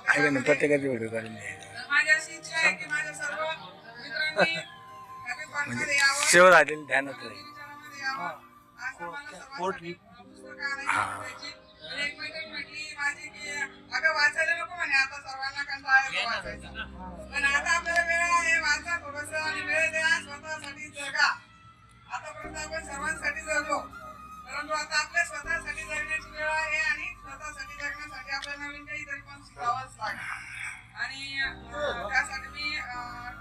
आहे ना, प्रत्येकाची व्हिडिओ काढून म्हणजे सेवा झालेली ध्यानात राहील. वाचायला नको म्हणे, आता सर्वांना कंटाळा वाचायचा, पण आता आपल्याला वेळ आहे, वाचा थोडस आणि वेळ द्या, स्वतःसाठी जगा. आतापर्यंत आपण सर्वांसाठी जगलो, परंतु आता आपल्या स्वतःसाठी जगण्याची वेळ आहे आणि स्वतःसाठी जगण्यासाठी आपल्याला नवीन काहीतरी पण शिकावंच लागेल. आणि त्यासाठी मी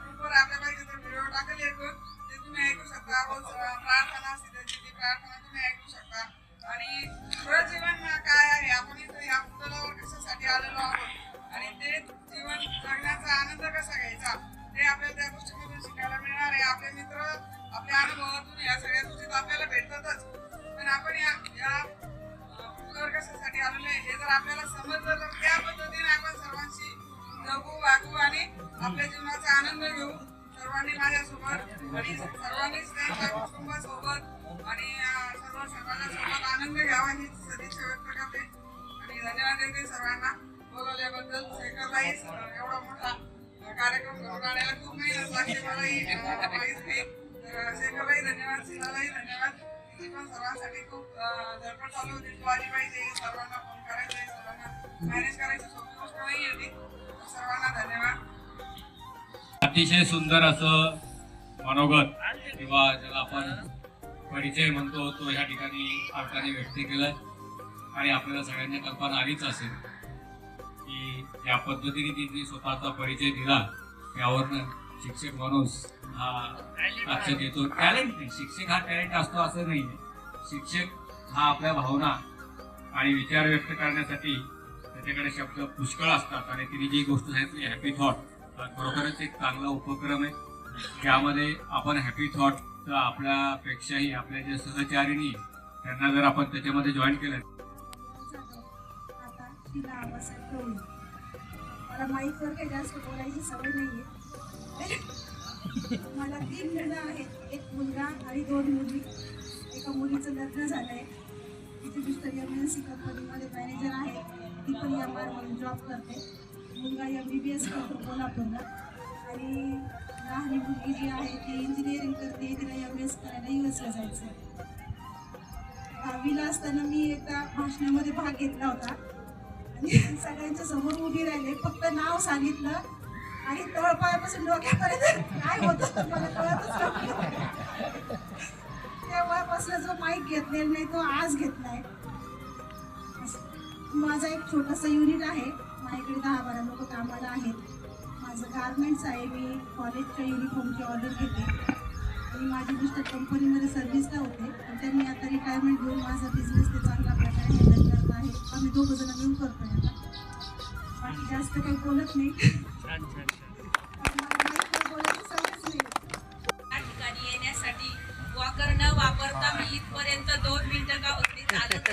ग्रुपवर आपल्या पाहिजे तर व्हिडिओ टाकले एक दोन, ते तुम्ही ऐकू शकता. रोज प्रार्थना असते त्याची, ती प्रार्थना तुम्ही ऐकू शकता. आणि खरं जीवन काय आहे, आपण इथं या पुतळ्यावर कशासाठी आलेलो आहोत आणि ते जीवन जगण्याचा आनंद कसा घ्यायचा ते आपल्याला त्या गोष्टीमधून शिकायला मिळणार आहे. आपले मित्र आपल्या अनुभवातून या सगळ्या गोष्टी आपल्याला भेटतातच, पण आपण या पुतळ्यावर कशासाठी आलेलो आहे हे जर आपल्याला समजलं तर त्या पद्धतीने आपण सर्वांशी जगू, वागू आणि आपल्या जीवनाचा आनंद घेऊ. सर्वांनी माझ्यासोबत आणि सर्वांनीच त्यांच्या कुटुंबासोबत आणि सर्व समाजासोबत आनंद घ्यावा ही सदिच्छा व्यक्त करते आणि धन्यवाद देते सर्वांना बोलवल्याबद्दल. शेखरलाही एवढा मोठा कार्यक्रम घडून आणायला खूप मेहनत लागते, मलाही माहीत नाही. शेखरलाही धन्यवाद, शिलालाही धन्यवाद. तिची पण सर्वांसाठी खूप धडपड चालू होती, तू आली पाहिजे, सर्वांना फोन करायचा, सर्वांना मॅनेज करायची सोपी गोष्ट नाही होती. सर्वांना धन्यवाद. अतिशय सुंदर असं मनोगत किंवा ज्याला आपण परिचय म्हणतो तो ह्या ठिकाणी अर्थाने व्यक्त केलाय. आणि आपल्याला सगळ्यांना कल्पना आलीच असेल की या पद्धतीने तिने स्वतःचा परिचय दिला, यावरनं शिक्षक माणूस हा लक्षात येतो. टॅलेंट नाही, शिक्षक हा टॅलेंट असतो असं नाही. शिक्षक हा आपल्या भावना आणि विचार व्यक्त करण्यासाठी त्याच्याकडे शब्द पुष्कळ असतात. आणि तिने जी गोष्ट सांगितली हॅपी थॉट, खरोखरच एक चांगला उपक्रम आहे, ज्यामध्ये आपण हॅपी थॉट आपल्यापेक्षाही आपल्या जे सहचारिणी त्यांना जर आपण त्याच्यामध्ये जॉईन केलं. मला माईकवर काही जास्त बोलायची सवय नाहीये. मला 3 मुलं आहेत, एक मुलगा आणि 2 मुली. एका मुलीचं लग्न झालंय, तिचे मिस्टर MNC कंपनीमध्ये मॅनेजर आहे, ती पण MR म्हणून जॉब करते. मुलगा MBBS करतो कोल्हापूरला आणि लहान मुलगी जी आहे ती इंजिनिअरिंग करते, तिला MS करायला US ला जायचं. 10वीला असताना मी एकदा भाषणामध्ये भाग घेतला होता आणि सगळ्यांच्या समोर उभी राहिले, फक्त नाव सांगितलं आणि तळपायापासून डोक्यापर्यंत काय होतं मला कळतच नव्हतं. तेव्हापासून जो माईक घेतलेला नाही तो आज घेतलाय. माझा एक छोटासा युनिट आहे, माझ्याकडे 10-12 लोक कामाला आहेत. माझं गारमेंट्स आहे, मी कॉलेजच्या युनिफॉर्मची ऑर्डर घेते आणि माझे मिस्टर कंपनीमध्ये सर्व्हिसला होते, पण त्यांनी आता रिटायरमेंट घेऊन माझा बिझनेस ते चांगल्या प्रकारे हँडल करत आहे. आम्ही 2 जण मिळून करतोय आता. बाकी जास्त काही बोलत नाही. या ठिकाणी येण्यासाठी वॉकर न वापरता मी इथपर्यंत 2 मिनिटं का होती चालत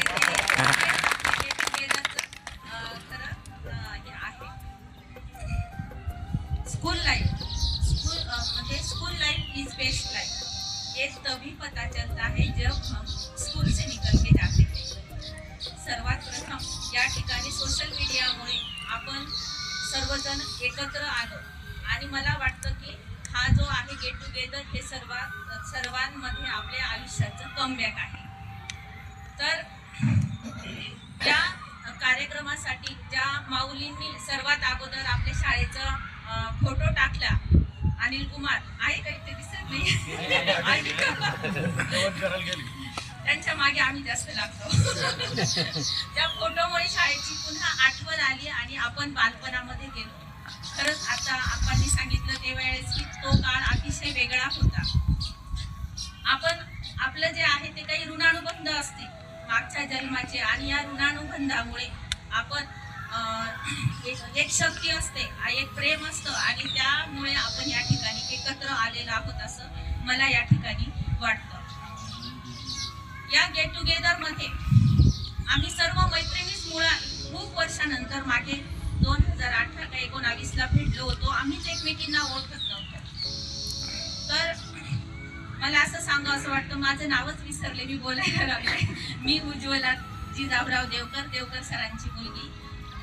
स्कूल लाइफ म्हणजे school life is best life. ये तभी पता चलता है जब हम स्कूल से निकल के जाते हैं. सर्वात प्रथम या ठिकाणी सोशल मीडियामुळे आपण सर्वजण एकत्र आलो आणि मला वाटतं की हा जो आहे गेट टुगेदर हे सर्वांमध्ये आपल्या आयुष्याचं कमबॅक आहे. तर त्या कार्यक्रमासाठी ज्या माऊलींनी सर्वात अगोदर आपल्या शाळेचा फोटो टाकला, अनिल कुमार आहे काही ते दिसत नाही, त्यांच्या मागे आम्ही जास्त लागतो. त्या फोटोमुळे शाळेची पुन्हा आठवण आली आणि आपण बालपणामध्ये गेलो. खरंच आता आपण सांगितलं त्यावेळेस की तो काळ अतिशय वेगळा होता. आपण आपलं जे आहे ते काही ऋणानुबंध असते मागच्या जन्माचे आणि या ऋणानुबंधामुळे आपण एक शक्ती असते, एक प्रेम असतं आणि त्यामुळे आपण या ठिकाणी एकत्र आलेलो आहोत असं मला या ठिकाणी वाटतं. या गेट टुगेदर मध्ये आम्ही सर्व मैत्रिणीच मुळात खूप वर्षानंतर मागे 2018 का 19 ला भेटलो होतो. आम्हीच एकमेकींना ओळखत नव्हतो. तर मला असं सांगावं असं वाटतं, माझं नावच विसरले, मी बोलायला लागले. मी उज्ज्वला जिजाऊराव देवकर सरांची मुलगी.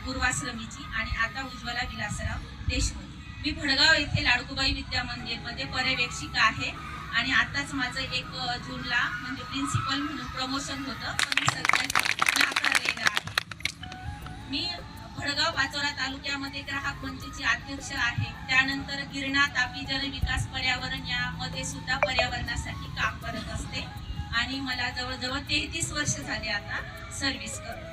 पूर्वाश्रमीची आणि आता उज्ज्वला विलासराव देशमुख. मी भडगाव येथे लाडकुबाई विद्या मंदिरमध्ये पर्यवेक्षिका आहे आणि आताच माझं 1 जूनला म्हणजे प्रिन्सिपल म्हणून प्रमोशन होतं, पण मी सध्या नाकारलेलं आहे. मी भडगाव पाचोरा तालुक्यामध्ये ग्राहक मंचची अध्यक्ष आहे. त्यानंतर गिरणा तापी जलविकास पर्यावरण यामध्ये सुद्धा पर्यावरणासाठी काम करत असते आणि मला जवळजवळ 33 वर्ष झाले आता सर्व्हिस करून.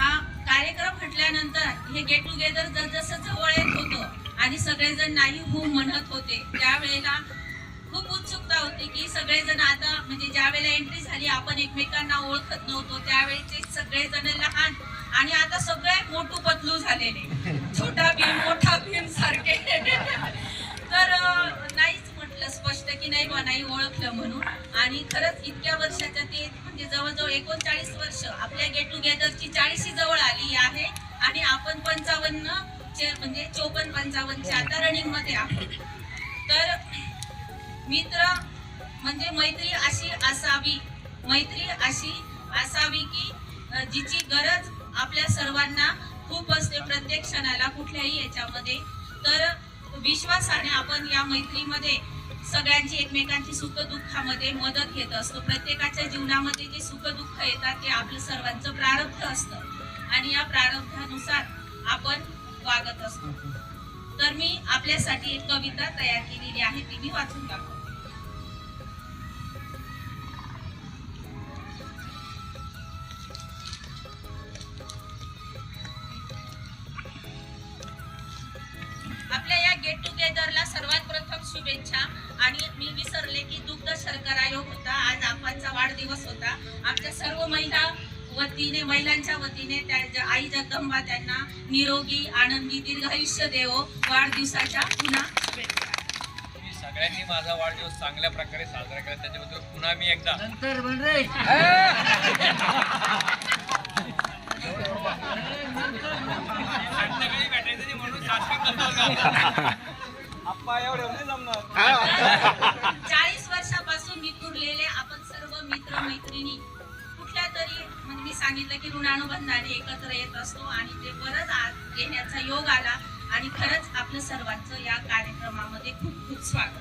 हा कार्यक्रम म्हटल्यानंतर हे गेट टुगेदर जसं जवळ येत होतं आणि सगळेजण नाही हो म्हणत होते, त्यावेळेला खूप उत्सुकता होती की सगळेजण आता म्हणजे ज्या वेळेला एंट्री झाली आपण एकमेकांना ओळखत नव्हतो, त्यावेळेचे सगळेजण लहान आणि आता सगळे मोठू पतलू झालेले, छोटा भीम मोठा भीम सारखे. तर नाहीच म्हटलं स्पष्ट की नाही बा नाही ओळखलं म्हणून. आणि खरंच इतक्या वर्षाच्या ते म्हणजे जवळजवळ 39 वर्ष आपल्या गेट टुगेदरची 40शी जवळ आली आहे आणि आपण 55 म्हणजे 54-55 आता रनिंग मध्ये आहोत. तर मित्र म्हणजे मैत्री अशी असावी की जिची गरज आपल्या सर्वांना खूप असते प्रत्येक क्षणाला कुठल्याही याच्यामध्ये. तर विश्वासाने आपण या मैत्रीमध्ये सगळ्यांची एकमेकांची सुखदुःखामध्ये मदत घेत असतो. प्रत्येकाच्या जीवनामध्ये जे सुखदुःख येतात ते आपलं सर्वांचं प्रारब्ध असतं आणि या प्रारब्धानुसार आपण वागत असतो. तर मी आपल्यासाठी एक कविता तयार केलेली आहे, ती मी वाचून दाखवते. आपल्या या गेट टुगेदरला सर्वात प्रथम शुभेच्छा. आणि मी विसरले की दुग्ध शर्करा योग होता, आज आपांचा वाढदिवस होता. आमच्या सर्व महिलांच्या वतीने त्या आई जगदंबा त्यांना निरोगी आनंदी दीर्घायुष्य देवो. वाढदिवसाच्या पुन्हा शुभेच्छा. सगळ्यांनी माझा वाढदिवस चांगल्या प्रकारे साजरा केला त्याच्याबद्दल पुन्हा मी एकदा संध्याकाळी भेटायचं नाही म्हणून आप्पा एवढे नाही जमणार. 40 वर्षापासून विखुरलेले आपण सर्व मित्र मैत्रिणी कुठल्या तरी म्हणजे मी सांगितलं की ऋणानुबंधाने एकत्र येत असतो आणि ते बरंच आज येण्याचा योग आला आणि खरंच आपलं सर्वांचं या कार्यक्रमामध्ये खूप खूप स्वागत.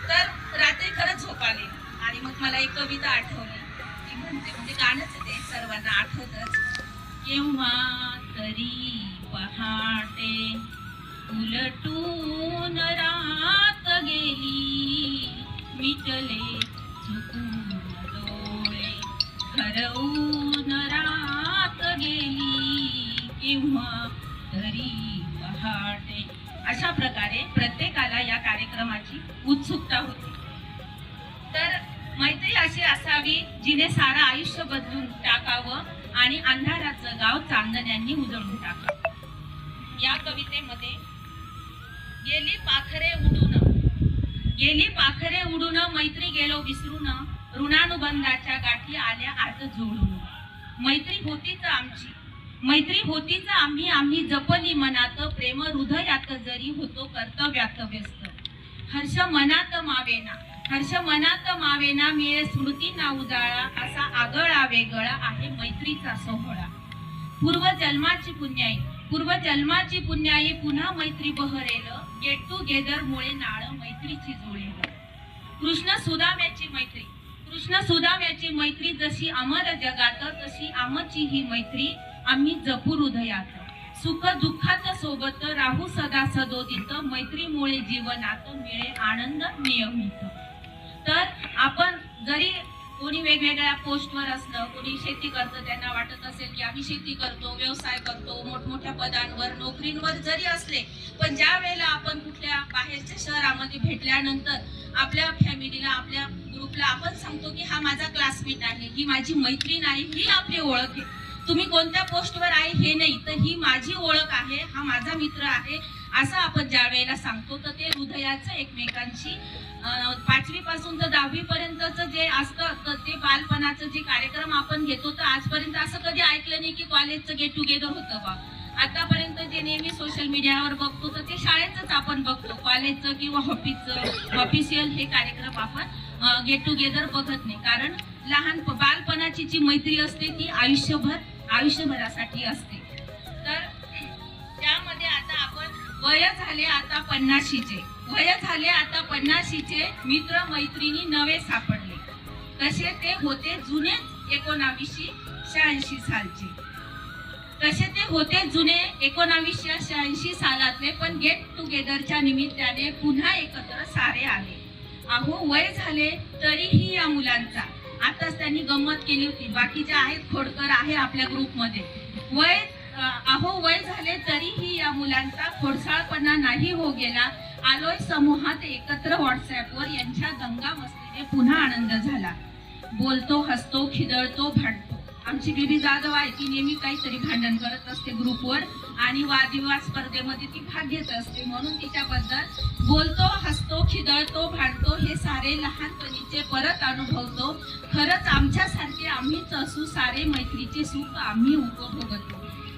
तर रात्री खरंच झोप आली आणि मग मला एक कविता आठवली, ती म्हणते म्हणजे गाणंच ते सर्वांना आठवतच. केव्हा तरी पहाटे उलटून रात गेली, मिटले चुकून डोळे हरवून रात गेली, केव्हा तरी पहाटे. अशा प्रकारे प्रत्येकाला या कार्यक्रमाची उत्सुकता होती. तर मैत्री अशी असावी जिने सारं आयुष्य बदलून टाकावं आणि अंधाराचं गाव चांदण्यांनी उजळून टाकावं. या कवितेमध्ये गेली पाखरे उडून मैत्री गेलो विसरून, ऋणानुबंधाच्या गाठी आल्या आज जोडून. मैत्री होतीच आम्ही जपली मनात, प्रेम हृदयात जरी होतो कर्तव्यात व्यस्त. हर्ष मनात मावेना मिळे स्मृती ना उजाळा, असा आगळा वेगळा आहे मैत्रीचा सोहळा. पूर्वजन्माची पुण्याई पुन्हा मैत्री बहरेल, गेट टुगेदर मुळे नाळ मैत्रीची जुळेल. कृष्ण सुदाम्याची मैत्री जशी अमर जगात, तशी आमची ही मैत्री आम्ही जपू हृदयात. सुख दुःखात सोबत राहू सदा सदोदित, मैत्रीमुळे जीवनात मिळे आनंद नियमित. तर आपण जरी कोणी वेगवेगळ्या पोस्टवर असलं, कोणी शेती करतं, त्यांना वाटत असेल की आम्ही शेती करतो, व्यवसाय करतो, मोठमोठ्या पदांवर नोकरींवर जरी असले, पण ज्या वेळेला आपण कुठल्या बाहेरच्या शहरामध्ये भेटल्यानंतर आपल्या फॅमिलीला आपल्या ग्रुपला आपण सांगतो की हा माझा क्लासमेट आहे, ही माझी मैत्रीण आहे, ही आपली ओळख आहे. तुम्ही कोणत्या पोस्टवर आहे हे नाही, तर ही माझी ओळख आहे, हा माझा मित्र आहे, असं आपण ज्या वेळेला सांगतो तर ते हृदयाचं एकमेकांशी 5वी पासून तर 10वी पर्यंतचं जे असतं तर ते बालपणाचं जे कार्यक्रम आपण घेतो, तर आजपर्यंत असं कधी ऐकलं नाही की कॉलेजचं गेट टुगेदर होतं बा. आतापर्यंत जे नेहमी सोशल मीडियावर बघतो तर ते शाळेचंच आपण बघतो, कॉलेजचं किंवा ऑफिशियल हे कार्यक्रम आपण गेट टुगेदर बघत नाही. कारण बालपणाची जी मैत्री असते ती आयुष्यभर आयुष्यभरासाठी असते. तर त्यामध्ये आता आपण वय झाले आता 50चे मित्र मैत्रिणी नवे सापडले. तसे ते होते जुने 1986 सालचे. सालातले, पण गेट टुगेदरच्या निमित्ताने पुन्हा एकत्र सारे आले. अहो वय झाले तरीही या मुलांचा, आताच त्यांनी गंमत केली होती, बाकीच्या आहेत खोडकर आहे आपल्या ग्रुपमध्ये, वय झाले तरीही या मुलांचा खोडसाळपणा नाही हो गेला. आलोय समूहात एकत्र व्हॉट्सअपवर, यांच्या दंगा मस्तीने पुन्हा आनंद झाला. बोलतो, हसतो, खिदळतो, भांडतो. आमची बेबी जाधव आहे, ती नेहमी काहीतरी भांडण करत असते ग्रुपवर आणि वादविवाद स्पर्धेमध्ये ती भाग घेत असते, म्हणून तिच्याबद्दल बोलतो, हसतो, खिदळतो, भांडतो हे सारे लहानपणीचे परत अनुभवतो. खरंच आमच्यासारखे आम्हीच असू, सारे मैत्रीचे सुख आम्ही उपभोगतो.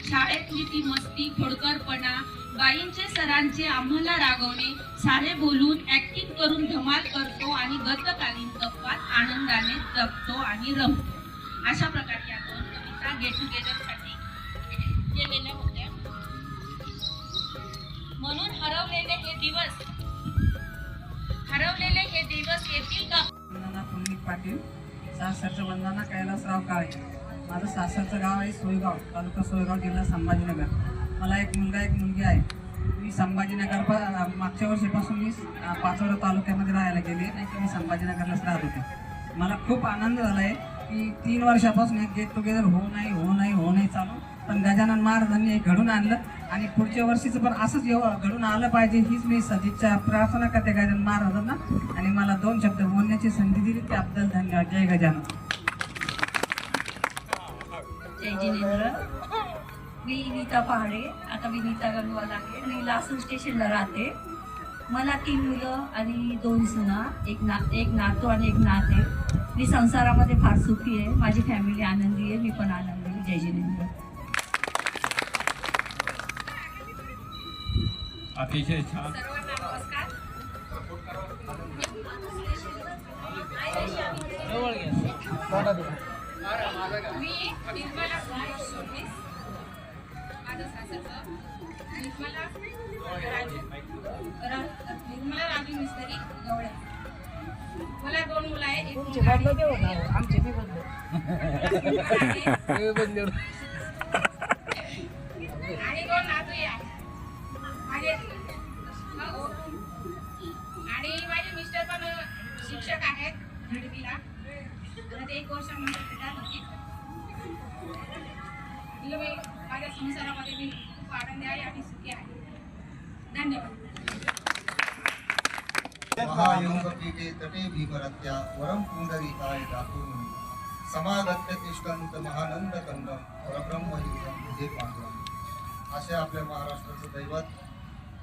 शाळेतली ती मस्ती, खोडकरपणा, बाईंचे सरांचे आम्हाला रागवणे, सारे बोलून ऍक्टिंग करून धमाल करतो आणि गतकालीन गप्पात आनंदाने जगतो आणि रमतो. अशा प्रकारे या दोन कविता गेट टुगेदरसाठी केलेल्या होत्या. म्हणून हरवलेले हे दिवस येतील का? वंदना पुंडलिक पाटील, सासरचं वंदना कैलासराव काळे. माझं सासरचं गाव आहे सोयगाव, तालुका सोयगाव, जिल्हा संभाजीनगर. मला एक मुलगा एक मुलगी आहे. मी संभाजीनगर मागच्या वर्षीपासून मी पाचोरा तालुक्यामध्ये राहायला गेले, नाही तर मी संभाजीनगरलाच राहत होते. मला खूप आनंद झाला आहे की 3 वर्षापासून एक गेट टुगेदर होऊ नाही चालू, पण गजानन महाराजांनी एक घडून आणलं आणि पुढच्या वर्षीचं पण असंच घडून आलं पाहिजे हीच मी सदिच्छा प्रार्थना करते गजानन महाराजांना. आणि मला 2 शब्द बोलण्याची संधी दिली त्याबद्दल धन्यवाद. जय गजानन. जय जिनेंद्र. मी नीता पहाडे, आता मी नीता गंगवाल आहे. मी लासूर स्टेशनला राहते. मला 3 मुलं आणि 2 सुना, एक नातू आणि एक नात आहे. मी संसारामध्ये फार सुखी आहे. माझी फॅमिली आनंदी आहे, मी पण आनंदी आहे. जय जिनेंद्र. अतिशय छान. सर्वांना नमस्कार. मी निर्मला सोडणीस, माझं सासरचं निर्मला राजू मिस्त्री गवळे. मला 2 मुलं आहे, एक मुलगा आहे. आमचे बी बदल आणि 2 नातू आहे. आणि माझे मिस्टर पण शिक्षक आहेत झडपीला. ते 1 वर्षानंतर रिटायर होते. माझ्या संसारामध्ये मी खूप आनंदी आहे आणि सुखी आहे. धन्यवाद. महायोगपीठे तटे भीकरत्या वरम पुंडरीकाय दातून समागत्य तिष्ठन्त महानंद कंदम परब्रह्मयुगम हे पांडुरंग. असे आपल्या महाराष्ट्राचं दैवत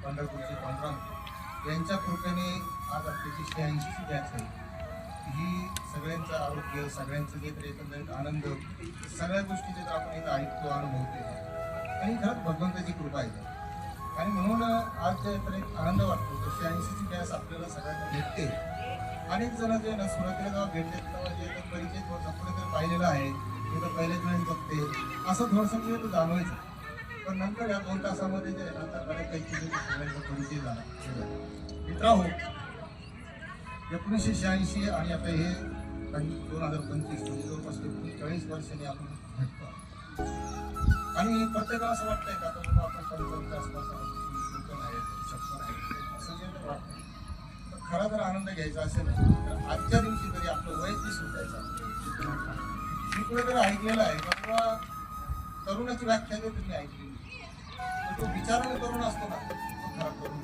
पंढरपूरचे पांडुरंग यांच्या कृपेने आज आपल्याची 86वी बॅच आहे. ही सगळ्यांचं आरोग्य, सगळ्यांचं जे तर एकंदरीत आनंद, सगळ्या गोष्टी जे आपण इथं ऐकतो, अनुभवतो आणि खरंच भगवंताची कृपा आहे. आणि म्हणून आज जे तर एक आनंद वाटतो. 86ची बॅच आपल्याला सगळ्यांना भेटते. अनेक जण जे ना सुरुवातीला जेव्हा भेटले तेव्हा जे परिचय थोडंसं कुठेतरी पाहिलेलं आहे, तिथं पहिल्याच वेळेस बघते असं थोडंसं म्हणजे जाणवायचं. पण नंतर या 2 तासामध्ये जे आता बऱ्यापैकी सगळ्यांचा परिचय झाला. मित्रांनो, 1986 आणि आता हे 2025 जवळपास 40 वर्षांनी आपण भेटतो. आणि प्रत्येकाला असं वाटतंय का आता आपण 55 आसपास आहेत, 56 आहेत, असं जे वाटतं. तर खरा जर आनंद घ्यायचा असेल तर आजच्या दिवशी तरी आपलं वय 30 होतायचं. मी कुठेतरी ऐकलेलं आहे का किंवा तरुणाची व्याख्या जर तुम्ही ऐकली तर तो विचाराने तरुण असतो ना, तो खरा तरुण.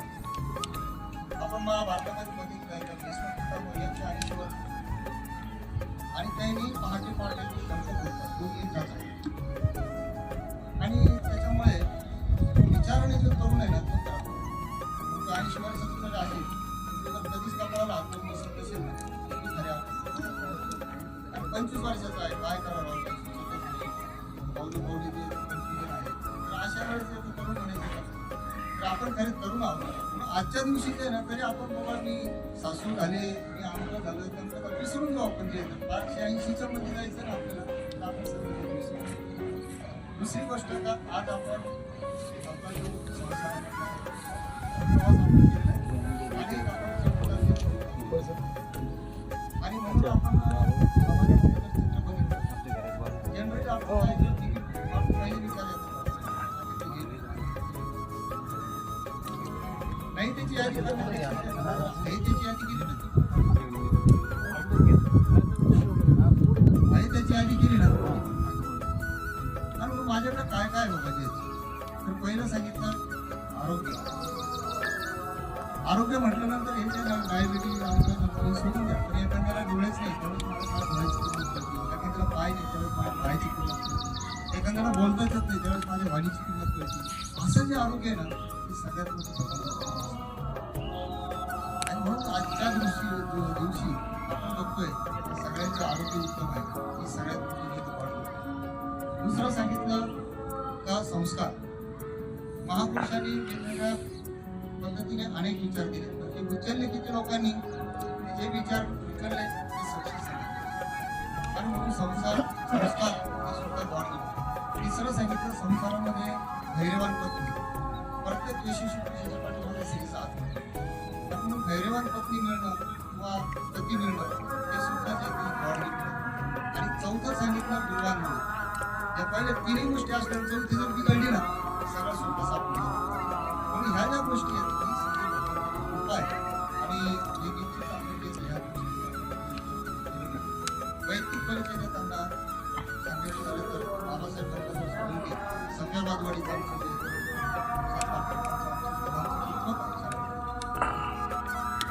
आपण महाभारतामध्ये बघितलं आहे का 180 वर्ष आणि त्यांनी पहाटे आणि त्याच्यामुळे विचाराने जो तरुण आहे ना तो खरा तरुण. तो 80 वर्षाचा जर आहे तर कधीच कपाळाला हात करून बसत नसेल ना, की खऱ्या. आणि 25 वर्षाचा आहे, काय करावं भाऊजी आहे. तर अशा वेळेस तरुण म्हणायचं तर आपण खरे तरुण आहोत. आजच्या दिवशी जे ना तरी आपण बाबा मी सासू झाले, मी आम्हाला झालं, नंतर विसरून जाऊ. आपण जे 86च्या मध्ये जायचं ना आपल्याला, तर आपण सगळं विसरून. दुसरी गोष्ट का आज आपण आणि म्हणून आपण जनरली आपण काही विचार नाही त्याची यादी नाही त्याची यादी केली नाही त्याची यादी केली ना. आणि माझ्याकडे काय काय बघायचे तर पहिलं सांगितलं आरोग्य म्हटल्यानंतर हे जे डायबिटीज सोडून द्या. पण एखाद्याला डोळेच नाही त्यावेळेस मला डोळ्याची किंमत कळते, एखाद्याला पाय नाही त्यावेळेस माझ्या पायाची किंमत कळते, एखाद्याला बोलताच येत नाही त्यावेळेस माझ्या वाणीची किंमत कळते. असं जे आरोग्य आहे ना ते सगळ्यात मोठं. आणि म्हणून आजच्या दिवशी आपण बघतोय सगळ्यांचे आरोग्य उत्तम आहे, ही सगळ्यात मोठी वाढतो. दुसरं सांगितलं का संस्कार. महापुरुषांनी वेगवेगळ्या पद्धतीने अनेक विचार केले, पण ते उचलले किती लोकांनी जे विचार उचलले ते सक्सेस झाले. आणि म्हणून संस्कार हे सुद्धा वाढले. तिसरं सांगितलं संसारामध्ये धैर्यवान पत्नी. प्रत्येक यशस्वी पुरुषाच्या पाठीमध्ये स्त्री साथ मिळते. म्हणून धैर्यवान पत्नी मिळणं किंवा पती मिळणं हे सुद्धा जे वाढले. आणि चौथं सांगितलं विद्वान मिळणं. या पहिले तिन्ही गोष्टी असल्या चौथी जर बिघडली ना सगळं सोपं सापडलं. म्हणून ह्या ज्या गोष्टी आहेत उपाय आणि जे निश्चित आपल्याकडे ह्या गोष्टी वैयक्तिक परिचय देताना सांगायचं झालं तर बाबासाहेब आंबेडकर सगळ्या बाजवाडीचा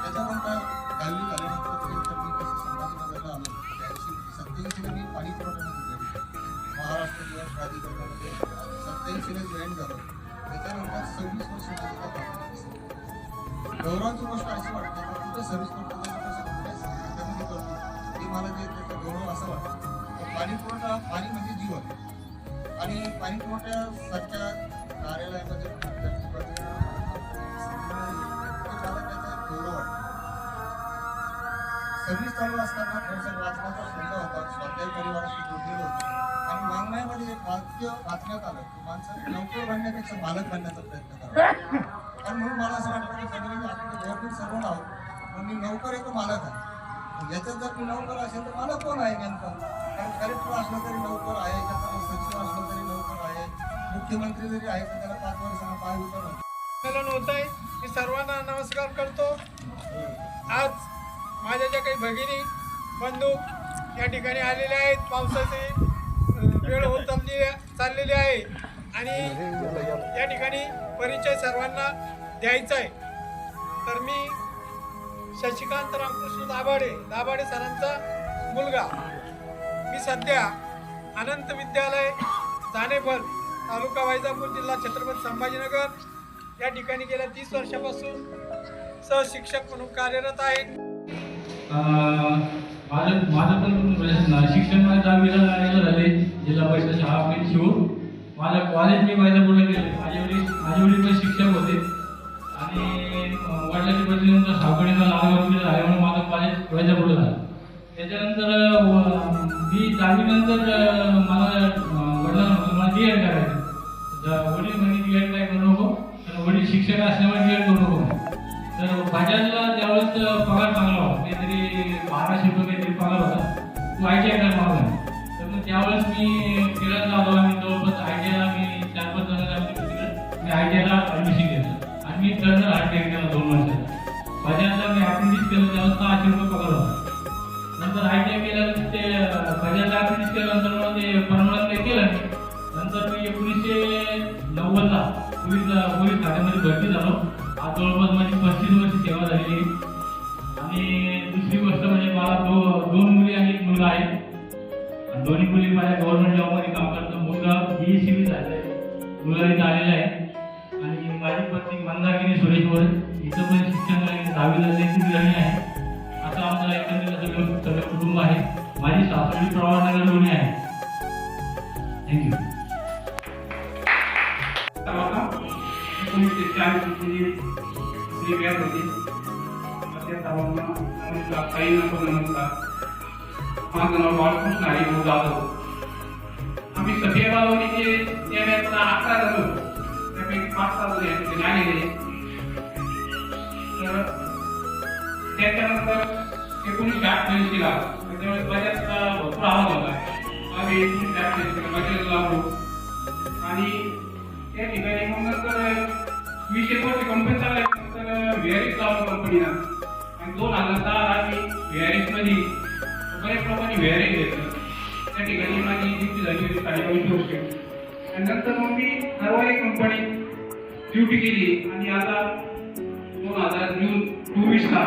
त्याच्यानंतर 10वी झाल्यानंतर मी कसं संभाजीनगरला आलो 87ला मी पाणी पुरवठ्यामध्ये महाराष्ट्र दिवस प्राधिकरणामध्ये 87ला जॉईन झालो. त्याच्यानंतर 26 वर्ष गौरवाची गोष्ट अशी वाटते की कुठे सर्व्हिस करतो त्याच्यामध्ये करतो ती मला जे त्याचा गौरव असा वाटतो. पाणी पुरवठा पाणी म्हणजे जीवन आणि पाणी पुरवठ्यासारख्या कार्यालयामध्ये मला त्याचा गौरव वाटतो. सर्व्हिस चालू असताना थोडंसं वाचनाचा छंद होता, स्वाध्याय परिवाराशी जोडलेलं होतं आणि वाङ्मयामध्ये एक वाक्य वाचण्यात आलं की माणसं नोकर बनण्यापेक्षा मालक बनण्याचा प्रयत्न करावा. आणि म्हणून मला असं वाटतं की सगळे आपण गव्हर्नमेंट सर्वंट आहोत पण मी नोकर आहे तो मालक आहे. याच्यात जर मी नोकर असेल तर मला कोण आहे नेमका. कारण कलेक्टर असलं तरी नोकर आहे, त्याचा सचिव असलं तरी नोकर आहे, मुख्यमंत्री जरी आहे तर त्याला 5 वर्षांना पाय उतर संमेलन होत आहे. मी सर्वांना नमस्कार करतो. आज माझ्या ज्या काही भगिनी बंधू या ठिकाणी आलेले आहेत, पावसाची वेळ होत चाललेली आहे आणि या ठिकाणी परिचय सर्वांना द्यायचा आहे. तर मी शशिकांत रामकृष्ण दाभाडे सरांचा मुलगा. मी सध्या अनंत विद्यालय जानेफळ तालुका वैजापूर जिल्हा छत्रपती संभाजीनगर या ठिकाणी गेल्या 30 वर्षापासून सहशिक्षक म्हणून कार्यरत आहे. माझं पण शिक्षण माझ्या 10वीला झाले जिल्हा परिषद शाळा आपली शिवूर. माझं कॉलेज मी वैजापूरला गेले. माझे वडील पण शिक्षक होते आणि वडिलांच्या पतीनंतर सावकडीला लालगावला झाल्यामुळे माझं कॉलेज वैजापूरला झालं. त्याच्यानंतर मी 10वीनंतर मला वडिलांना म्हटलं मला डी एड करायचं. वडील म्हणजे डी एड काय करू नको, तर वडील शिक्षक असल्यामुळे डी एड करू नको. तर भाज्याला त्यावेळेस पगार चांगला होता, काहीतरी 1200 रुपये काहीतरी पगार होता. तू आय टी आय कर मागून. तर मग त्यावेळेस मी केरळला आलो आणि जवळपास आय टी आयला मी 4-5 जणांना मी आय टी आयला ॲडमिशन घेतलं आणि मी टर्नर आय टी आय केला 2 वर्षात. भाज्याला मी अप्रेंटिस केलं त्यावेळेस 600 रुपये पगार होता. नंतर आय टी आय केल्यानंतर ते भाज्याला अप्रेंटिस केल्यानंतर मला ते परमनंट काही केलं नाही. नंतर मी 1990ला पोलीस खात्यामध्ये भरती झालो. आज जवळपास माझी 35 वर्ष सेवा झालेली आहे. आणि दुसरी गोष्ट म्हणजे मला दोन मुली आणि एक मुलगा आहे. दोन्ही मुली माझ्या गव्हर्नमेंट जॉबमध्ये काम करतात. मुलगा BSc झालेला आहे, मुलगा इथं आलेला आहे. आणि माझी पत्नी मंदाकिनी सुरेश वरे इथं पण शिक्षण 10वीला गृहिणी आहे. असं आमचं एकंदरीत सगळं कुटुंब आहे. माझी सासरी प्रवासनगर दोन्ही आहे. थँक्यू. माझं नाव बाळकृष्ण हरिभाऊ जाधव. आम्ही सफिया बालवणीचे त्यावेळेला 11 जण होतो, त्यापैकी 5-6 जण आहेत ते आलेले. तर त्याच्यानंतर 1988 ला त्यावेळेस बजाजचा भरपूर आवाज होता. आम्ही 1988 बजाज लावलो आणि त्या ठिकाणी मग नंतर 20 एकरची कंपनी चालल्यानंतर व्हीआरएस लावलं कंपनीला आणि 2010 आम्ही व्हीआरएस मध्ये बऱ्याच प्रमाणे व्हीआरएस घेतलं. त्या ठिकाणी माझी ड्युटी झाली होती 22 वर्ष आणि नंतर मग मी हरवाई कंपनीत ड्युटी केली आणि आता 2024 ला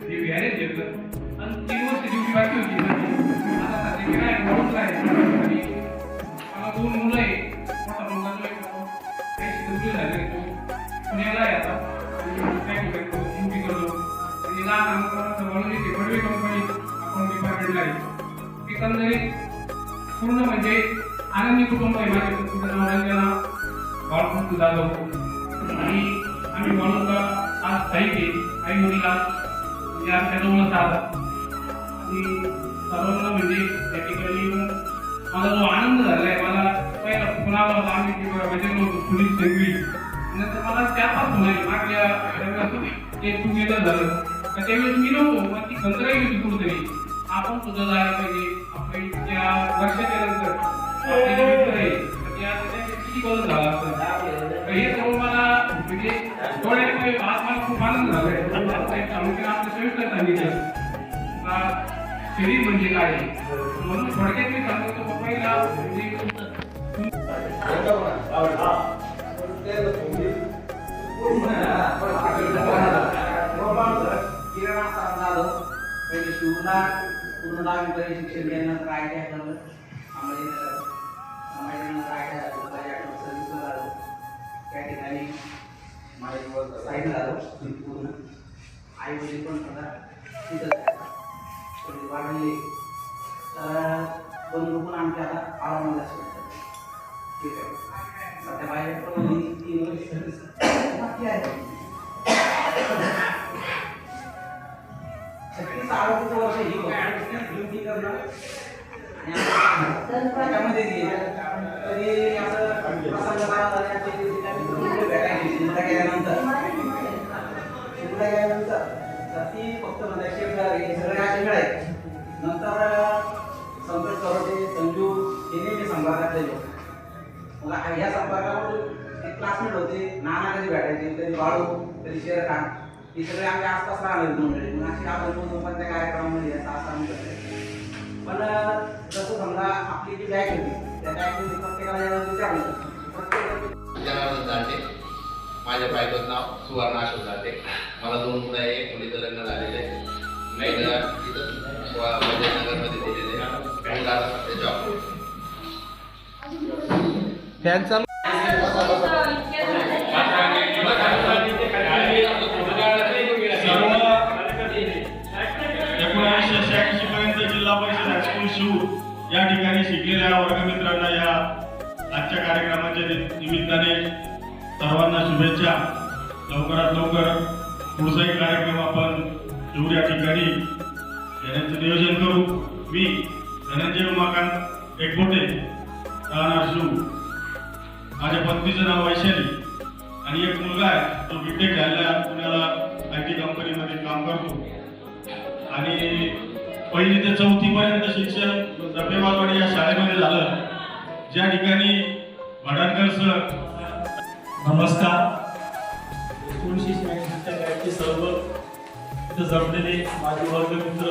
व्हीआरएस घेतलं आणि 3 वर्ष ड्युटी बाकी होती. आता सध्या मी काय म्हणून आहे आणि मला 2 मुलं आहे. मोठा मुलगा जो आहे झाले तो पुण्याला आहे आता त्या ठिकाणी ड्युटी करतो आणि लहान मुलांना बडवे कंपनी अकाउंट डिपार्टमेंटला आहे. एकंदरीत पूर्ण म्हणजे आनंदी कुटुंब आहे माझ्या. तुझं नाव रंजना बाळकृष्ण जाधव आणि आम्ही म्हणून आज काही आई मुलीला म्हणजे आमच्या जवळच राहतात आणि सर्वांना म्हणजे त्या ठिकाणी मला जो आनंद झाला आहे. मला पहिला पुण्याला होता आम्ही बजावलं होतो पोलीस सेंगवी नंतर मला 4-5 महिने मागल्या ते टुगेदर झालं तर त्यावेळेस मी नव्हतो. मग ती खंतराई होती कुठेतरी आपण सुद्धा जायला पाहिजे. आपण त्या वर्षाच्या नंतर किती बदल झाला असतं हे सर्व मला म्हणजे डोळ्यामध्ये आज मला खूप आनंद झाला आहे. आपल्या सविस्तर सांगितलं शरीर म्हणजे काय म्हणून थोडक्यात मी सांगतो. पहिला पूर्ण 10वी शिक्षण घेण्यानंतर ITI झालं. त्या ठिकाणी साईड झालं पूर्ण. आई वडील पण तिथं वाढले तर बंधू पण आमच्या आता आरामाला शिकतात. ठीक आहे सध्या बाहेर पण 3 वर्ष सर्विस बाकी आहे. 36 वर्ष ही ड्युटी करणं त्याच्यामध्ये तरी असं प्रसंग गेल्यानंतर ती फक्त हे सगळे असे मिळायचे. नंतर संतोष करोटे संजू हे नेहमी संपर्कात गेलो. मग ह्या संपर्कामध्ये एक क्लासमेट होते. नाना कधी भेटायचे कधी बाळू कधी शेर खान हे सगळे आमच्या आसपास राहणारे मंडळी. मग अशी आपण पण त्या कार्यक्रमामध्ये असं आम्ही करतो. पण जसं समजा आपली जी बॅच होती त्या बॅचमध्ये प्रत्येकाला विचारलं जनार्दन जाते. माझ्या बायकोचं नाव सुवर्ण अशोक जाते. मला 2 मुलं आहे. एक मुलीचं लग्न झालेलं आहे. मुलीला इथं वजयनगरमध्ये दिलेले आहे. मुलगा आता जॉब फॅन चालू जिल्हा परिषद हायस्कूल शिव या ठिकाणी शिकलेल्या वर्गमित्रांना या आजच्या कार्यक्रमाच्या निमित्ताने सर्वांना शुभेच्छा. लवकरात लवकर पुढचाही कार्यक्रम आपण शिव या ठिकाणी घेण्याचं नियोजन करू. मी धनंजय उमाकांत एकबोटे राहणार शिव. माझ्या पत्नीचं नाव वैशाली आणि एक मुलगा आहे तो बीटेक झालेला पुण्याला IT कंपनीमध्ये काम करतो आणि 1ली ते 4थी पर्यंत शिक्षण डबेवालवाडी या शाळेमध्ये झालं ज्या ठिकाणी भडानकर सर. नमस्कार. 1986च्या बॅचचे सर्व इथं जमलेले माझे वर्गमित्र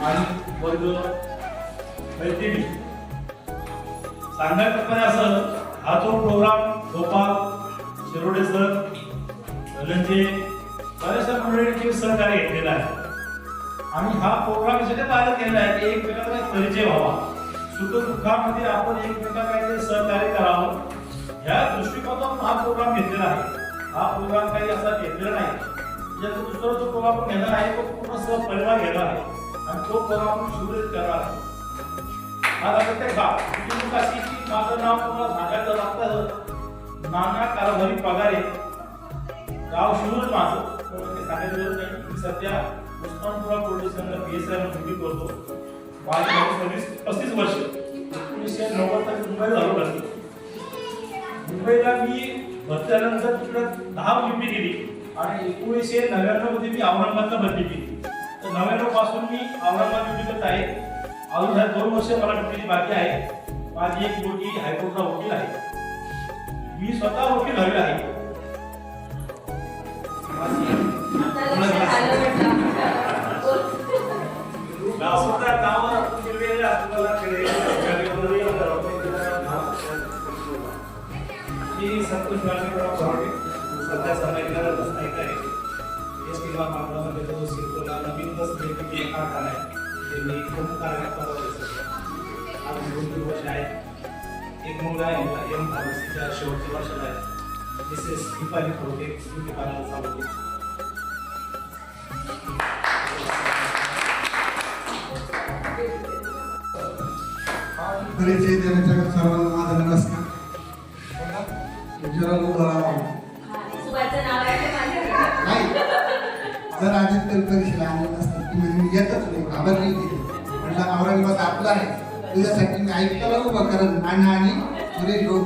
आणि वर्ग मैत्रिणी. सांगायचं असं हा जो प्रोग्राम गोपाल शिरोडे सर धनंजय बऱ्याचशा मंडळींचे सहकार्य घेतलेला आहे आणि हा प्रोग्राम यासाठी तयार केलेला आहे की एकमेकांचा परिचय व्हावा. सुखदुःखामध्ये आपण एकमेकांना सहकार्य करावं या दृष्टिकोनातून हा प्रोग्राम घेतलेला आहे. हा प्रोग्राम काही असा घेतलेला नाही. ज्याचा दुसरा जो प्रोग्राम आपण घेणार आहे तो पूर्ण सहपरिवार घेणार आहे आणि तो प्रोग्राम आपण सुरळीत करणार आहे. माझा प्रत्येक माझं नाव तुम्हाला सांगायचं लागतं नाना कारभारी पगारे गाव शिवून माझं सांगायचं नाही. मी सध्या उस्मानपुरा पोलीस स्टेशनला PSI ड्युटी करतो. माझी सर्व्हिस 35 वर्ष. 1990 तक मुंबईला झालो भरती. मुंबईला मी भरती झाल्यानंतर तिकडं 10 ड्युटी केली आणि 1999 मध्ये मी औरंगाबादला भरती केली. तर 99 पासून मी औरंगाबाद ड्युटी करत आहे. अजून 2 वर्ष मला ड्युटी बाकी आहे. माझी एक मुलगी हायकोर्टला वकील आहे. मी स्वतः वकील झालेला आहे. मी संतोष बाळगेराव सरोडे सध्या संमेलनाला स्थायिक आहे. एस टी मार्गामध्ये जो सिरकोला नवीन बस निर्मिती कारखाना आहे ते मी प्रमुख कार्यक्रमात आज 2 वर्ष आहे. एक मुलगा आहे एम फार्मसीच्या शेवटच्या वर्षाला आहे. मिसेस दीपाली खोटे ब्युटी पार्लर चालवते. परिचय देण्याच्या सर्वांना माझा नमस्कार. नाही जर आदित्य परीक्षेला आले नसतं तुम्ही येतच नाही घाबरली म्हटलं औरंगाबाद आपला आहे तुझ्यासाठी मी ऐकताला उभं करण नाना आणि सुरेश भाऊ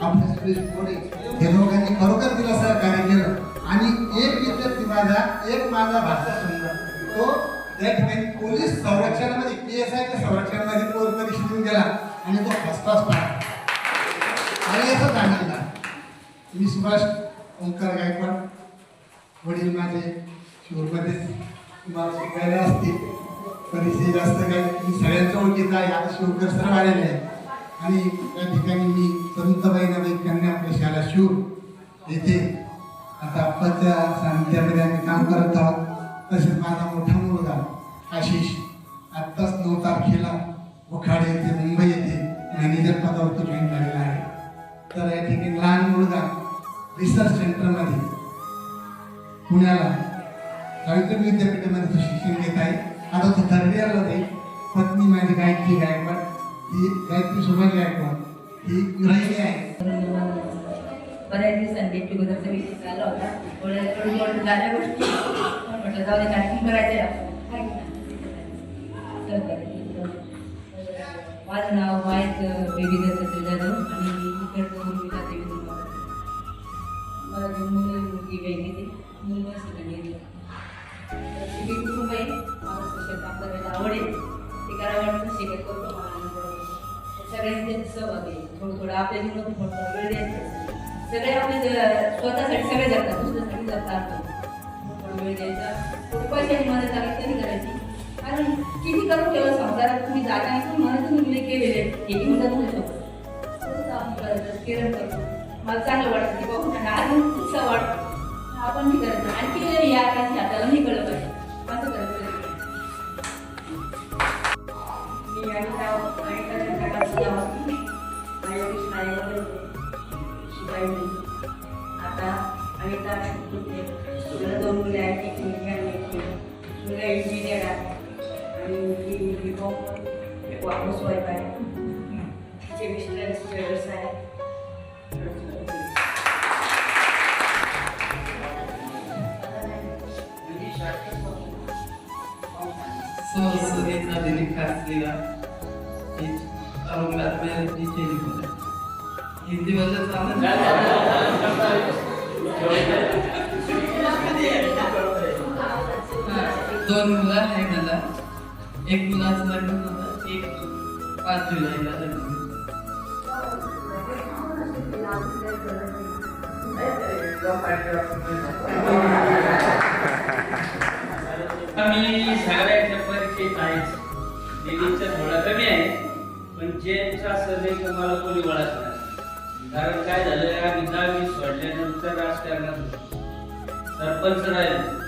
आपल्या सुरेश मोडे हे दोघांनी खरोखर तिला सहकार्य केलं. आणि एक विद्यार्थी माझा भाषा समजा तो त्या ठिकाणी पोलीस संरक्षणामध्ये PSIच्या संरक्षणामध्ये पोर परीक्षेतून गेला आणि तो फर्स्ट क्लास पाहिला. आणि असं सांगितलं मी सुभाष ओंकार गायकवाड वडील माझे शिवमध्ये तुम्हाला शिकायला असतील परिचय जास्त काय मी सगळ्यांच्या ओळखीचा आहे. आता शिवकर सर आलेले आहे आणि त्या ठिकाणी मी संत बहिणाबाई कन्या प्रशाला शिव येथे आता आप्पाच्या सानिध्यामध्ये आम्ही काम करत आहोत. तसेच माझा मोठा मुलगा आशिष आत्ताच 9 तारखेला बोखाडे येथे मुंबई येथे मॅनेजर पदावर तो जॉईन झालेला आहे. तर या ठिकाणी लहान मुलगा रिसर्च सेंटरमध्ये पुण्याला सावित्री विद्यापीठामध्ये तो शिक्षण घेत आहे. आता तो 3rd इयरला जाईल. पत्नी माझी गायत्री गायकवाड ही गायत्री सुभाष गायकवाड ही गृहिणी आहे. बऱ्याच दिवसांनी गेट टुगेदरचा विषय चालला होता. झाल्या गोष्टी म्हटलं जाऊ दे कार्यक्रम करायचं. माझं नाव माहीत बेबी दत्त जाधव आणि इकडचं मुलगा देवी दुर्गा. मला 2 मुलगी वेगळी ती मुलगा सगळी शिबिर कुटुंब आहे. मला सोशल काम करायला आवड आहे. ते करायला वाटतं शिकायला करतो. मला सगळ्यांचे सहभाग आहे. थोडं आपल्या जीवनात थोडं वेळ द्यायचं. सगळे आपले स्वतःसाठी सगळे जातात दुसऱ्यासाठी जातात. थोडा वेळ द्यायचा. थोडी पैशाची मदत लागली तरी करायची. कारण किती करून ठेवलं संसारात तुम्ही जागा नाही तुम्ही म्हणत तुम्ही केलेले हे म्हणतात तुमच्यासोबत थोडंसं आपण करायचं किरण करतो. मला चांगलं वाटतं की बघून त्यांना अजून उत्साह वाटतो आपण हे करायचं. आणखी या काही आपल्याला हे कळलं पाहिजे असं करायचं. मी आणि आता अनिता 2 मुले आहेत. एक मुलगी आणि एक मुलगा इंजिनियर आहे आणि मुलगी B.Com हाऊसवाईफ आहे. तिचे मिस्टर व्यवसाय आहे. सुरेखा दिलीप खासलीला औरंगाबाद में नीचे लिखा हिंदी वाला दोन मुलं आहे मला. एक मुलाचं लग्न झालं. एक 5 जुलैला लग्न. मी सगळ्याच्या परिचय आहेच. दिलीपचं थोडा कमी आहे पण जेचा सर्वे मला कोणी ओळख नाही. कारण काय झालं आम्ही 10वी सोडल्यानंतर राजकारणात सरपंच राहिलो.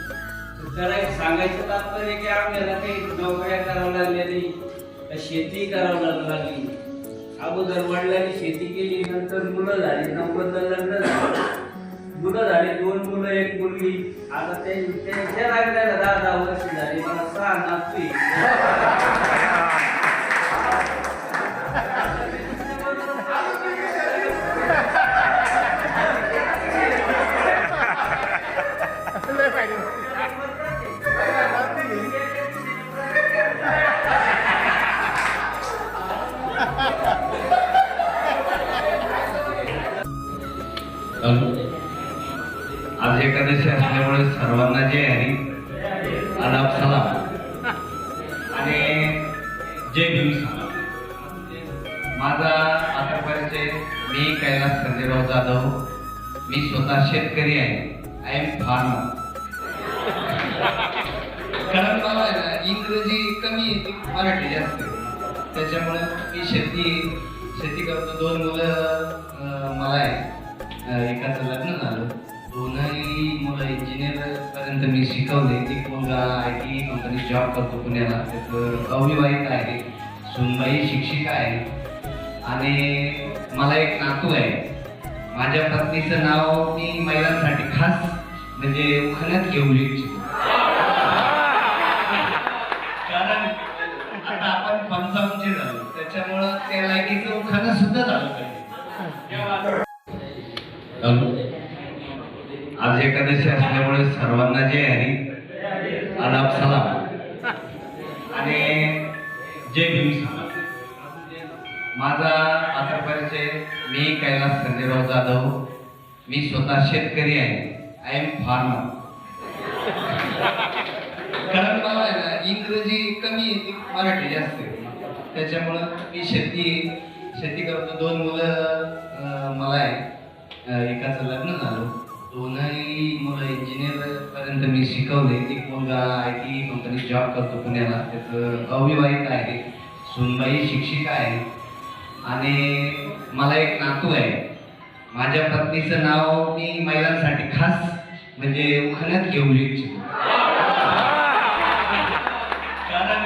करायचं सांगायचं तात्पर्य की आम्हाला काही नोकऱ्या करावं लागल्या नाही शेती करावं लागली. अगोदर वडिलांनी शेती केली नंतर मुलं झाली. 90ला लग्न झालं. मुलं झाली 2 मुलं 1 मुलगी. आता त्यांच्या लागल्याला 10 वर्ष झाली. मला 6 नातू. आज एकादशी असल्यामुळे सर्वांना जे आहे आदाब सलाम आणि जय भीम सलाम. माझा आता परिचय, मी कैलास संजयराव जाधव. मी स्वतः शेतकरी आहे. I am farmer. कारण मला आहे ना इंग्रजी कमी येते, मराठी जास्त, त्याच्यामुळे मी शेती करतो. 2 मुलं मला आहे. एकाचं लग्न झालं. 2ही मुलं इंजिनियर पर्यंत मी शिकवले. एक मुलगा IT कंपनीत जॉब करतो पुण्याला, त्याचं अविवाहित आहे. सुनबाई शिक्षिका आहे आणि मला एक नातू आहे. माझ्या पत्नीचं नाव मी महिलांसाठी खास म्हणजे उखाण्यात घेऊ इच्छितो. कारण आता आपण 55 झालो, त्याच्यामुळं त्या लायकीचं उखाणं सुद्धा झालं पाहिजे. आज एकादशी असल्यामुळे सर्वांना जे आहे आदाब सलाम आणि जय भीम सलाम. माझा आता परिचय, मी कैलास संजयराव जाधव. मी स्वतः शेतकरी आहे. I am farmer. कारण मला आहे ना इंग्रजी कमी येते, मराठी जास्त, त्याच्यामुळं मी शेती करतो. 2 मुलं मला आहे. एकाचं लग्न झालं. 2ही मुलं इंजिनियर पर्यंत मी शिकवले. एक मुलगा IT कंपनीत जॉब करतो पुण्याला, त्याचं अविवाहित आहे. सुनबाई शिक्षिका आहे आणि मला एक नातू आहे. माझ्या पत्नीचं नाव मी महिलांसाठी खास म्हणजे उखाण्यात घेऊ इच्छितो. कारण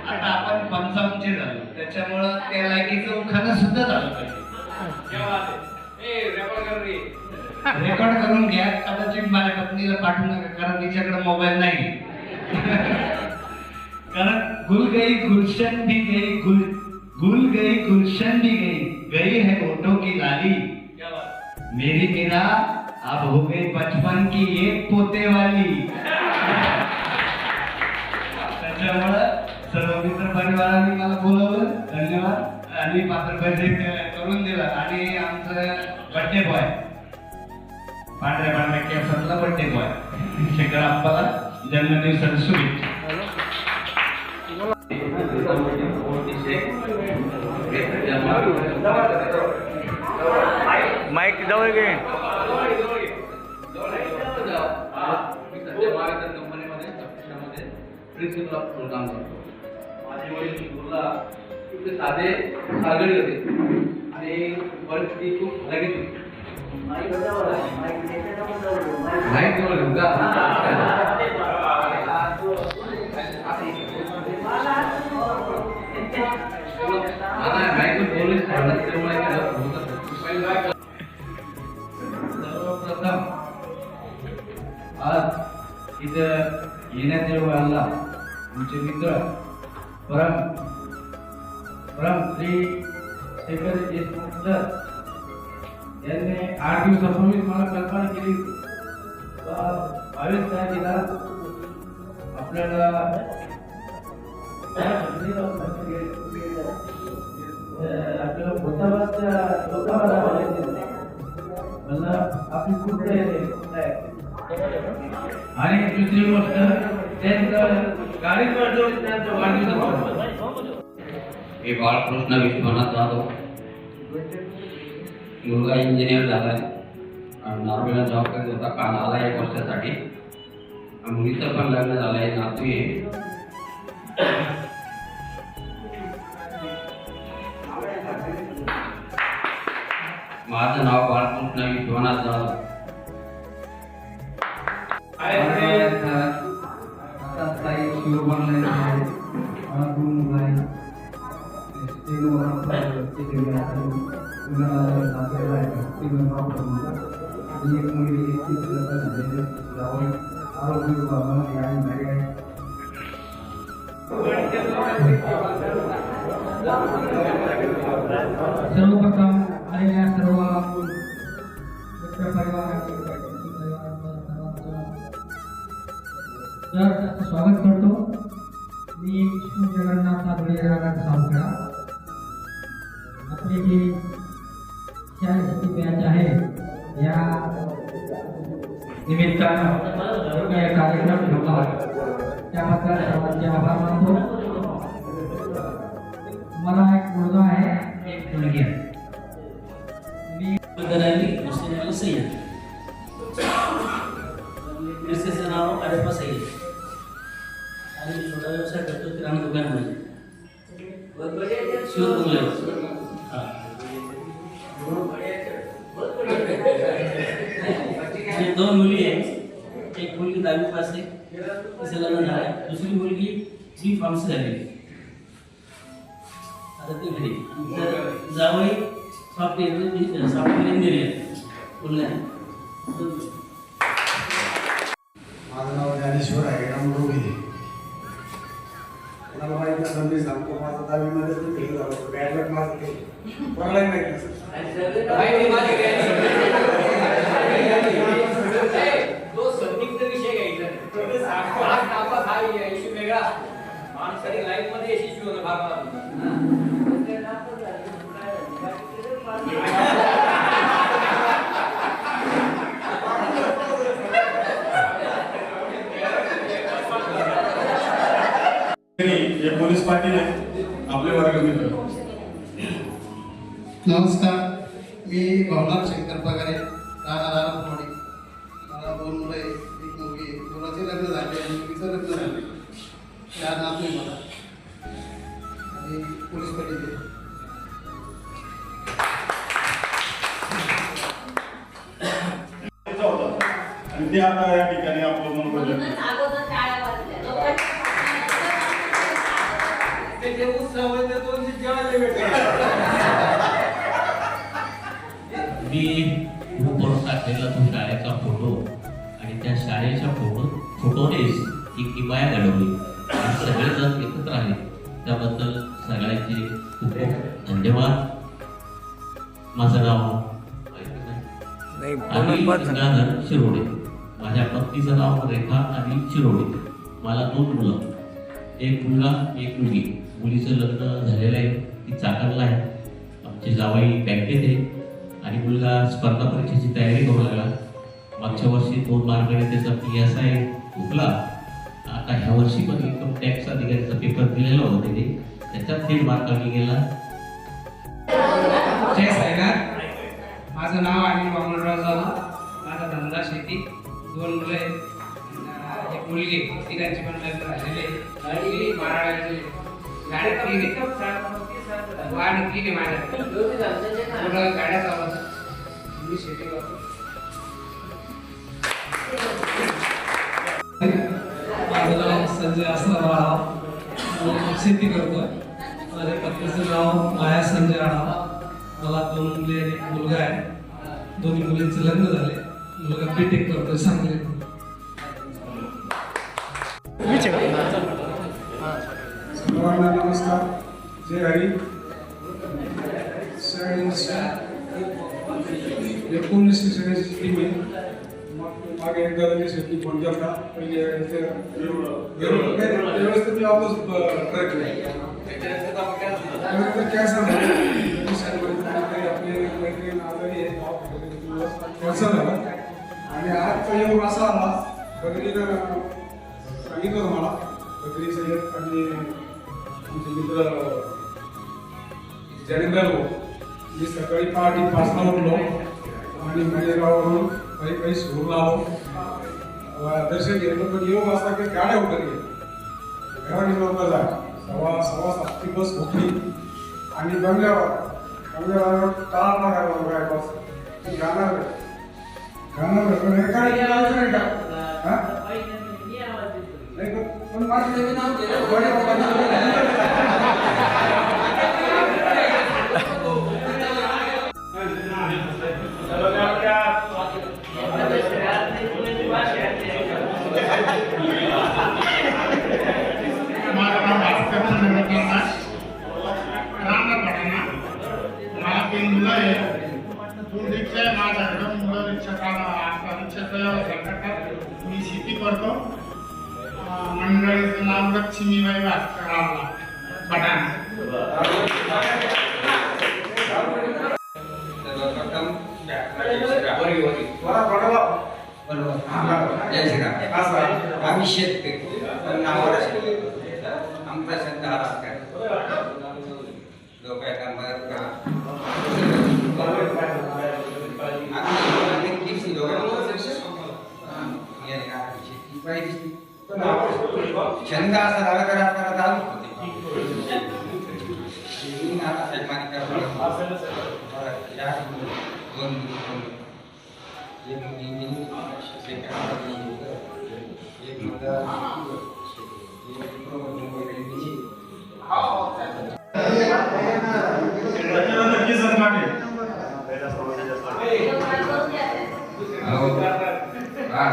आता आपण 55 झालो, त्याच्यामुळं त्या लायकीचं उखाणं सुद्धा झालं पाहिजे. रेकॉर्ड करून घ्या. कदाचित माझ्या पत्नीला पाठवू नका, कारण तिच्याकडे मोबाईल नाही. कारण गुल गई गुलशन भी गई, गुल गई गुलशन भी गई है होठों की लाली. मेरी मीरा अब हो गई बचपन की एक पोते वाली. त्याच्यामुळं सर्व मित्र परिवारांनी मला बोलवलं, धन्यवाद. आणि पात्रपरिचय करून दिला. आणि आमचं बर्थडे बॉय, पांढऱ्या केसातला बर्थडे बॉय शेखर आप्पाला जन्मदिवसाच्या शुभेच्छा. माईक जवळ घे. प्रिन्सिपल म्हणून काम करतो. माझे वडील गुरुला खूप साधे सागडी होते आणि परिस्थिती खूप लगेच होती. सर्वप्रथम आज इथं येण्याच्या वेळेला आमचे मित्र परम श्री शेखर देशमुख सर यांनी 8 दिवसापूर्वीच मला कल्पना केली. 22 तारखेला आपल्याला भोताबादच्या लोकांना मला आपली खूप आणि दुसरी गोष्ट त्यांचं गाडीत वाढवून त्यांचं वाढदिवस. मी बाळकृष्ण विश्वनाथ जाधव. मुलगा इंजिनियर झालाय आणि नॉर्वेला जॉब करत होता. काल आला 1 वर्षासाठी. मुलीचं पण लग्न झालंय, नातू आहे. माझं नाव बाळकृष्ण विश्वनाथ जाधव. सर्वप्रथम आलेल्या सर्व मित्र परिवारांचं स्वागत करतो. मी विष्णू जगन्नाथ आगळे राहणार सावखेडा. आपली जी 40वी बॅच आहे या निमित्तानं एक कार्यक्रम ठेवला आहे त्याबद्दल सर्वांचे आभार मानतो. मला एक मुलगा आहे, एक मुलगी आहे. मुस्लिम सय्यद मिसेसचं नाव अरेफा सय्यद आणि मी छोटा व्यवसाय करतो किराणा दुकानामध्ये शिवर बंगल्यावर. आणि 2 मुली आहेत. एक मुलगी 10वी पास आहे, तिचं लग्न झालं. दुसरी मुलगी जी फार्मसी झालेली आता ती घरी. जावई सॉफ्टवेअर इंजिनियर पुण्यात. माझं नाव ज्ञानेश्वर आहे, रामरोगी. कोणाला माहिती नसेल मी सांगतो, माझं 10वीमध्ये तर फेल झालो. बॅडलक माझं ते कोणालाही माहिती नसेल. तो संदिग्ध विषय घ्यायचा हा इश्यू वेगळा. माणसाने लाईफ मध्ये यशस्वी होणं भाग हे पोलीस पाटील आपले वर्गमित्र. नमस्कार, मी भवनाथ शंकर पगारे, राहणार पुणे. मला 2 मुलं आहेत, एक मुलगी आहे. मुलाचे लग्न झाले आणि मुलीचं लग्न झाले. 4 नातू आहे मला आणि पोलीस पाटील आहे. आणि ते आता या ठिकाणी आपलं मनोरंजन मी ग्रुपवर टाकलेला तो शाळेचा फोटो आणि त्या शाळेच्या फोटोनेच एक किमया घडवली आणि सगळेजण एकत्र आले. त्याबद्दल सगळ्यांचे खूप खूप धन्यवाद. माझं नाव अनिल गंगाधर शिरोडे. माझ्या पत्नीचं नाव रेखा अनिल शिरोडे. मला 2 मुलं, एक मुलगा एक मुलगी. मुलीचं लग्न झालेलं आहे, ती चाकणला आहे. आमचे जावई बँकेत आहे आणि मुलगा स्पर्धा परीक्षेची तयारी करू लागला. मागच्या वर्षी 2 मार्काने त्याचा PSI हुकला. आता ह्या वर्षी पण इन्कम टॅक्स अधिकारीचा पेपर दिलेला होता त्याने, त्याच्यात 3 मार्कांनी गेला. जय साईनाथ. माझं नाव अनिल वामनराव जाधव. माझा धंदा शेती. 2 मुलं आहेत, एक मुलगी. तिघांची पण लग्न झालेले. मारायचे गाडी क्लीन आहे, वाहन क्लीन आहे माझ्या. मुलं गाड्या चालवतात, मी शेती करतो. माझं नाव संजय असं शेती करतो. माझ्या पत्नीचं नाव माया संजय राणा. मला 2 मुले आणि 1 मुलगा आहे. 2 मुलींचे लग्न झाले. मुलगा बीटेक करतोय सांगली. सर्वांना नमस्कार. जय हरी. 1986 टीम आहे. मागे एकदा शेती फोन केला. पहिले व्यवस्थित मी वापस ट्रॅक काय आपले मैत्रीण आजारी झाला आणि आजचा योग असा आला. बघितलं सांगितलं मला बकरी सय्यद आणि आमचे मित्र जनेंद्र. मी सकाळी पहाटे 5ला उठलो आणि मळेगाववरून काही सुरू आलो. दर्शन घेतलं तर योग असा की गाड्या उठत गेल्या. घराने लवकर जा. 6:15 बस उठली आणि बंगल्यावर टाळा काय बस गाणार पण माझं नाव मी शेती करतो. मंडळीचं नाव लक्ष्मीबाई भास्करराव पठाण. प्रथम जय श्रीराम. आम्ही शेतकरी पण नावाला शेतकरी. आमचा शब्द हा काय लोक छंद असा झाला करत करत आलो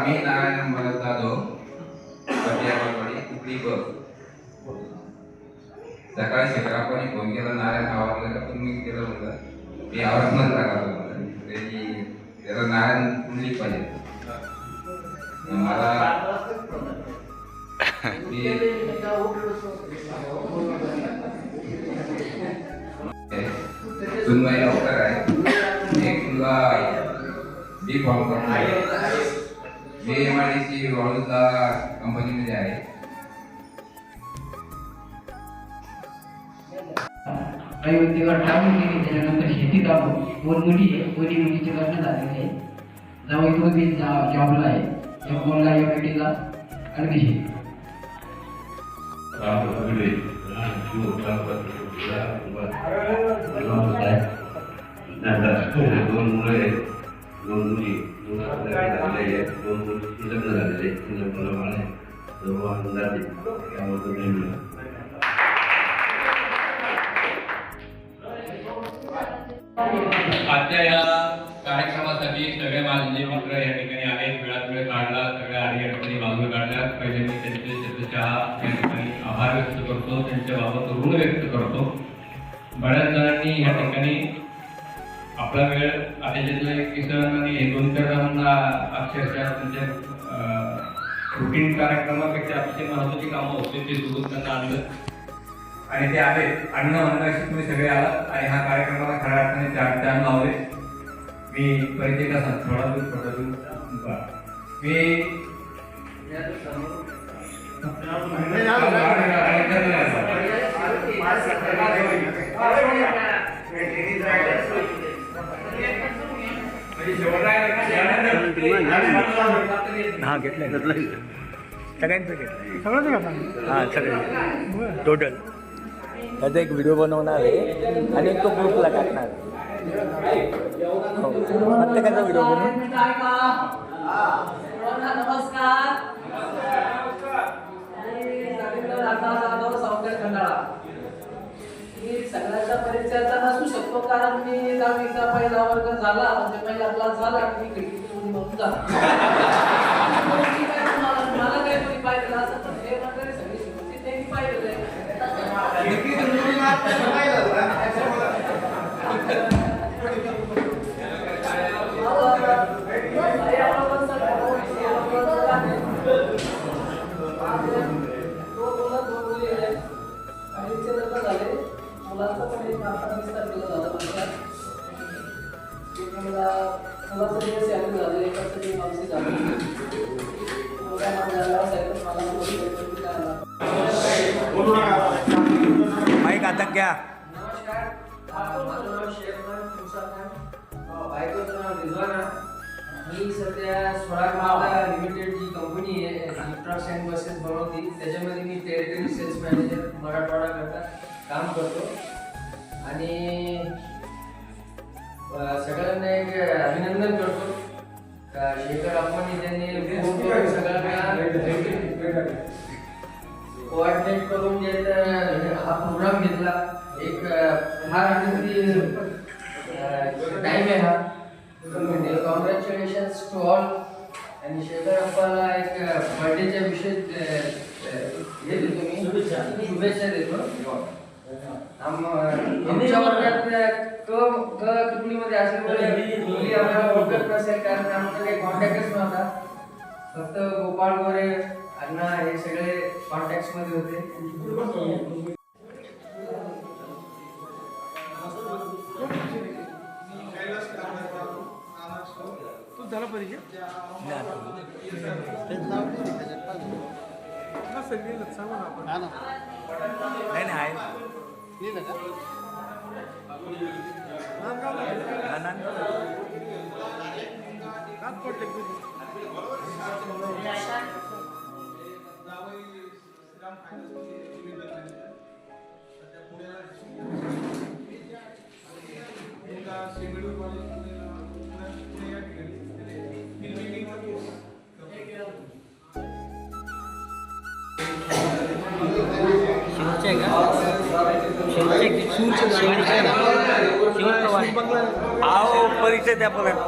मी नारायण भरत जाधव कुठली बस सकाळी शेखरापणे फोन केला नारायण आवडला का तुम्ही केलं म्हणलं मी आवडत लागला त्याला नारायण कुठली पाहिजे मला सुनबाई डॉक्टर आहे एक मुलगा बी फॉर्म करतो आहे BMRDC वाळूला कंपनीमध्ये आहे. काही व्यक्तीवर टाळून गेली त्याच्यानंतर शेती काढून 2 मुली आहे 2 मुलीचे लग्न झालेले आहे. जाऊ इथून मी जॉबला आहे. एक मुलगा MIT ला ॲडमिशन. दोन मुलं आहेत 2 मुली लग्न झालेले लग्न मला सर्व आनंदात त्यामुळे आजच्या या कार्यक्रमासाठी सगळे माझे मित्र या ठिकाणी आले. वेळात वेळ काढला, सगळ्या अडीअडचणी बाजूला काढल्या. पहिले मी त्यांचे शतशः या ठिकाणी आभार व्यक्त करतो, त्यांच्या बाबत ऋण व्यक्त करतो. बऱ्याच जणांनी या ठिकाणी आपला वेळ त्याच्यातलं एक किशोरांनी 2-4 जणांना अक्षरशः त्यांच्या रुटीन कार्यक्रमापेक्षा अतिशय महत्त्वाची कामं होती ते सोडून त्यांना आणलं आणि ते आले. अन्न म्हणण्याशी तुम्ही सगळे आलात आणि हा कार्यक्रमाला खऱ्या अर्थाने चार लावले. मी परिचय का सांग थोडा दूर मी हा घेतलं सगळ्यांचं घेतलं हां सगळं टोटल. त्याचा एक व्हिडिओ बनवणार आहे आणि एक तो ग्रुपला टाकणार आहे. प्रत्येकाचा व्हिडिओ बनवून सगळ्यांचा परिचयाचा नसू शकतो कारण मी 10वीचा पहिला वर्ग झाला म्हणजे पहिला क्लास झाला की मी खिडकीतून बघून जातो. मला काही कोणी पाहिलं असं तर हे वगैरे सगळी शिकवते त्यांनी पाहिलं झाले मुलाचं पण एक नाता विस्तार केला झाला माझ्या मुलाचं दिवस यावं झालं एकाचं ते मावशी झालं माईक आता क्या नमस्कार माझं नाव शेरमन बायकोचं नाव रिझवाना. मी सध्या स्वराज लिमिटेड जी कंपनी आहे ट्रक्स अँड बसेस बनवती त्याच्यामध्ये मी टेरिटरी सेल्स मॅनेजर मराठवाडा करता काम करतो आणि सगळ्यांना एक अभिनंदन करतो. शेखर अप्पांनी त्यांनी सगळ्यांना कोऑर्डिनेट करून हा प्रोग्राम घेतला. एक फार आनंदी टाईम आहे हा. Congratulations to all. आणि शेखर अप्पाला एक बर्थडेच्या विषय हे देतो मी शुभेच्छा देतो. आमच्या वर्गात मध्ये असल्यामुळे मुली आम्हाला ओळखत नसेल कारण आमचा काही कॉन्टॅक्टच नव्हता. फक्त गोपाळ गोरे अण्णा हे सगळे कॉन्टॅक्ट मध्ये होते. झाला परिचय सांगू ना आपण नाही नाही आहे आओ परिचय द्या परत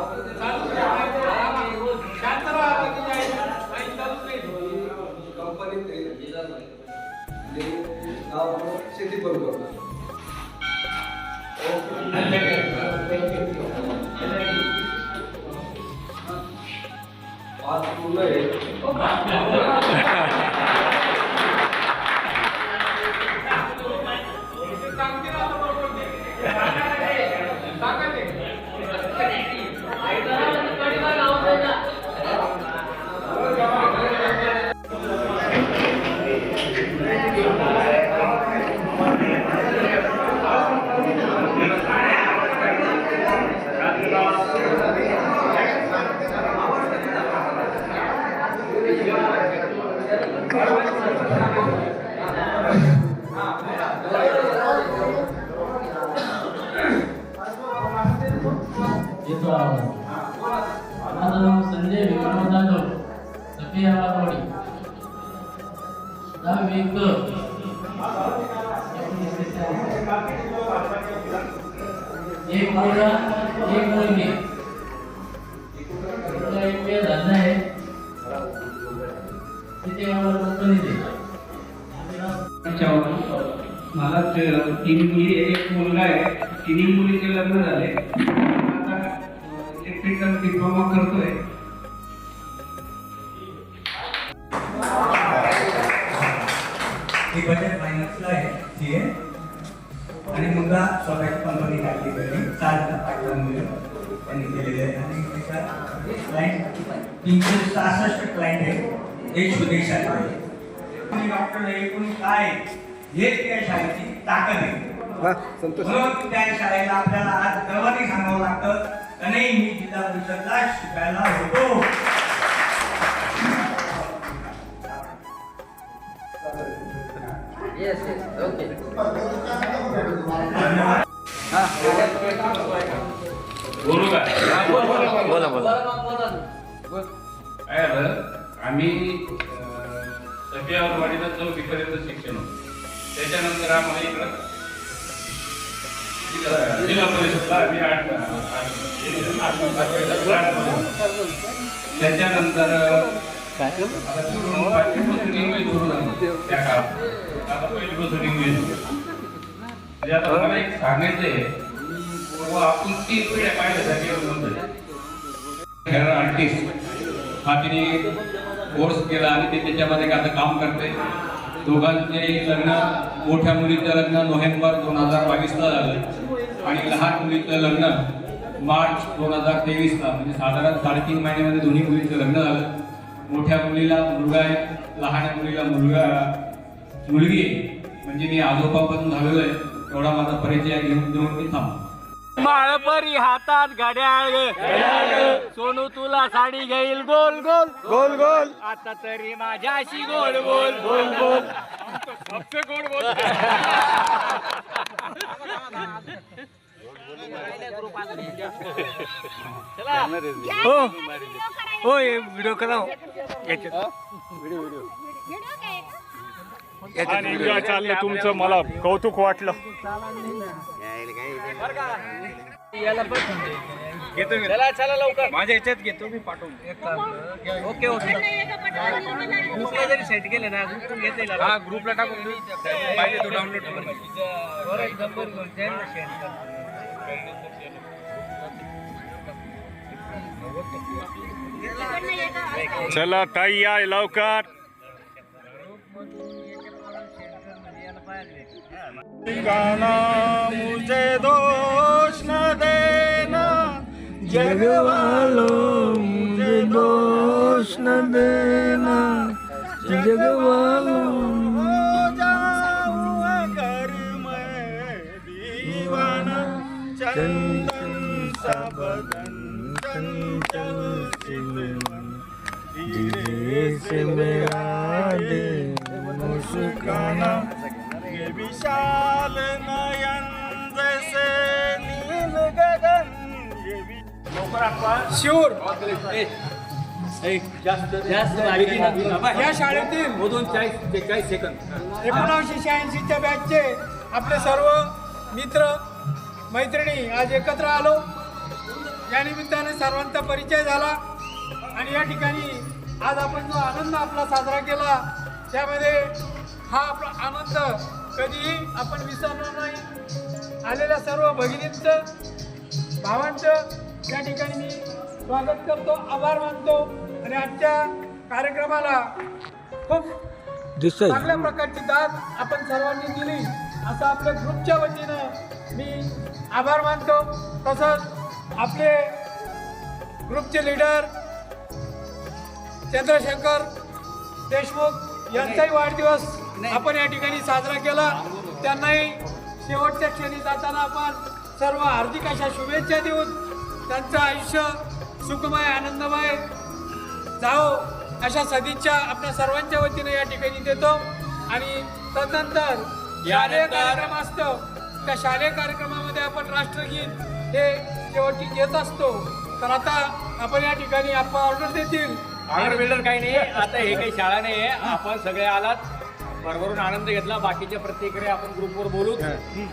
शेती बरोबर आज पूर्ण माझं नाव संजय विक्रम जाधव सफिया वाघवाडी एक मुलगा एक मुलगी एक वेळ झाला आहे तिथे आम्हाला कंपनी दे मला 3 मुली एक मुलगा आहे 3 मुलीचे लग्न झाले आता इलेक्ट्रिकल डिप्लोमा करतोय ही बजेट फायनान्सला आहे सीए आणि मुलगा स्वतःची कंपनी टाकली गेली 4 मुलं त्यांनी केलेले आहे आणि त्याच्यात क्लायंट 366 क्लायंट आहे देश विदेशात आहे डॉक्टर एकूण काय हेच त्या शाळेची ताकद आहे म्हणून त्या शाळेला आपल्याला आज गर्वाने सांगावं लागतं का नाही मी जिल्हा परिषदला शिकायला होतो ओके बोलू का बोला बोला काय झालं आम्ही सफियावाडीला 4वीपर्यंत शिक्षण होतं त्याच्यानंतर आम्हाला इकडं जिल्हा परिषदला आम्ही 8 त्याच्यानंतर इंग्लिश बोलू लागलो त्या काळात आता पहिलीपासून इंग्लिश म्हणजे आता मला एक सांगायचं आहे आपण 3 पिढ्या पाहिल्यासाठी आर्टिस्ट हा तिने कोर्स केला आणि ते त्याच्यामध्ये आता काम करते दोघांचे लग्न मोठ्या मुलीचं लग्न नोव्हेंबर 2022ला झालं आणि लहान मुलीचं लग्न मार्च 2023ला म्हणजे साधारण 3.5 महिन्यामध्ये दोन्ही मुलीचं लग्न झालं मोठ्या मुलीला मुलगा आहे लहान मुलीला मुलगी आहे म्हणजे मी आजोबा पण झालेलो आहे एवढा माझा परिचय घेऊन देऊन मी थांबतो माळपरी हातात घड्याळ सोनू तुला साडी घेईल गोल गोल गोल गोल आता तरी माझ्याशी गोल गोल गोल गोल सबसे गोड बोल हो हो व्हिडिओ कराव व्हिडिओ चाललं तुमचं मला कौतुक वाटलं घेतो मी चला लवकर माझ्या ह्याच्यात घेतो मी पाठवून ओके ओके ग्रुपला जरी सेट केलं ना ग्रुप घेता येईल हा ग्रुपला टाकून पाहिजे तो डाउनलोड करून चला ताई या लवकर गाना मुझे दोष न देना जग वालों देना जगवालों चंचल सा बदन चंचल से मन धीरे से मेरा दे मुस्काना ये विशाल नयन जैसे नील गगन शिवर या शाळेतील 1986च्या बॅचचे आपले सर्व मित्र मैत्रिणी आज एकत्र आलो. या निमित्ताने सर्वांचा परिचय झाला आणि या ठिकाणी आज आपण जो आनंद आपला साजरा केला त्यामध्ये हा आपला आनंद कधीही आपण विसरणार नाही. आलेल्या सर्व भगिनींचं भावांचं या ठिकाणी मी स्वागत करतो, आभार मानतो आणि आजच्या कार्यक्रमाला खूप चांगल्या प्रकारची दाद आपण सर्वांनी दिली असं आपल्या ग्रुपच्या वतीनं मी आभार मानतो. तसंच आपले ग्रुपचे लीडर चंद्रशेखर देशमुख यांचाही वाढदिवस आपण या ठिकाणी साजरा केला. त्यांनाही शेवटच्या क्षणी जाताना आपण सर्व हार्दिक अशा शुभेच्छा देऊन त्यांचं आयुष्य सुखमय आनंदमय जाओ अशा सदिच्छा आपल्या सर्वांच्या वतीने या ठिकाणी देतो. आणि तदनंतर शालेय कार्यक्रम असतो, त्या शालेय कार्यक्रमामध्ये आपण राष्ट्रगीत हे शेवटी घेत असतो. तर आता आपण या ठिकाणी आपण ऑर्डर देतील. ऑर्डर बिल्डर काही नाही, आता हे काही शाळा नाही आहे. आपण सगळे आलात, भरभरून आनंद घेतला. बाकीच्या प्रत्येकाकडे आपण ग्रुपवर बोलू.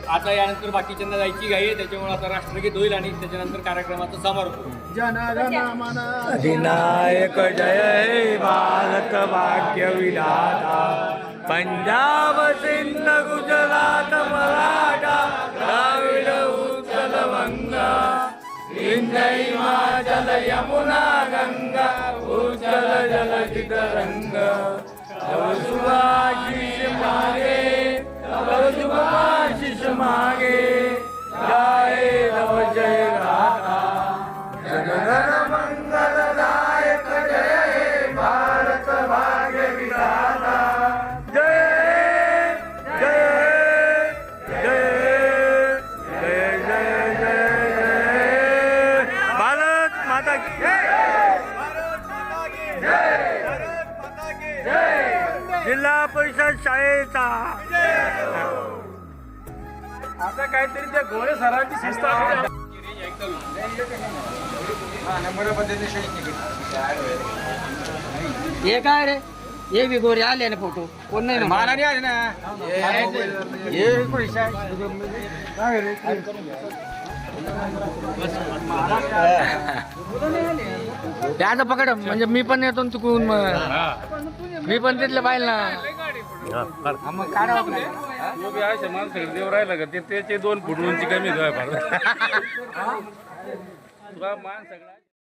आता यानंतर बाकीच्यांना जायची घाई आहे, त्याच्यामुळे आता राष्ट्रगीत होईल आणि त्याच्यानंतर कार्यक्रमाचा समारोप होईल. अधिनायक जय हे भारत भाग्य विधाता पंजाब सिंध गुजरात मराठा द्राविड उत्कल गंगा विंध्य हिमाचल यमुना गंगा उज्जल जलधित रंग तव शुभाशीष मागे तव शुभाशीष मागे गाए तव जय गाथा जनगण मंगलदायक जय हे भारत भाग्य विधाता जय जय जय जय जय जय जय भारत माता की जय. जिल्हा परिषद शाळेचा आता काहीतरी त्या गोळे सरांची शिस्त हे काय रे हे बी गोरे आले ना फोटो कोण नाही मला नाही आले ना त्याचं पकड म्हणजे मी पण येतो चुकून मग मी पण तिथलं पाहिलं ना मग काढा माणसं देव राहिलं का ते त्याचे 2 फूट उंची कमी तुला मान सगळा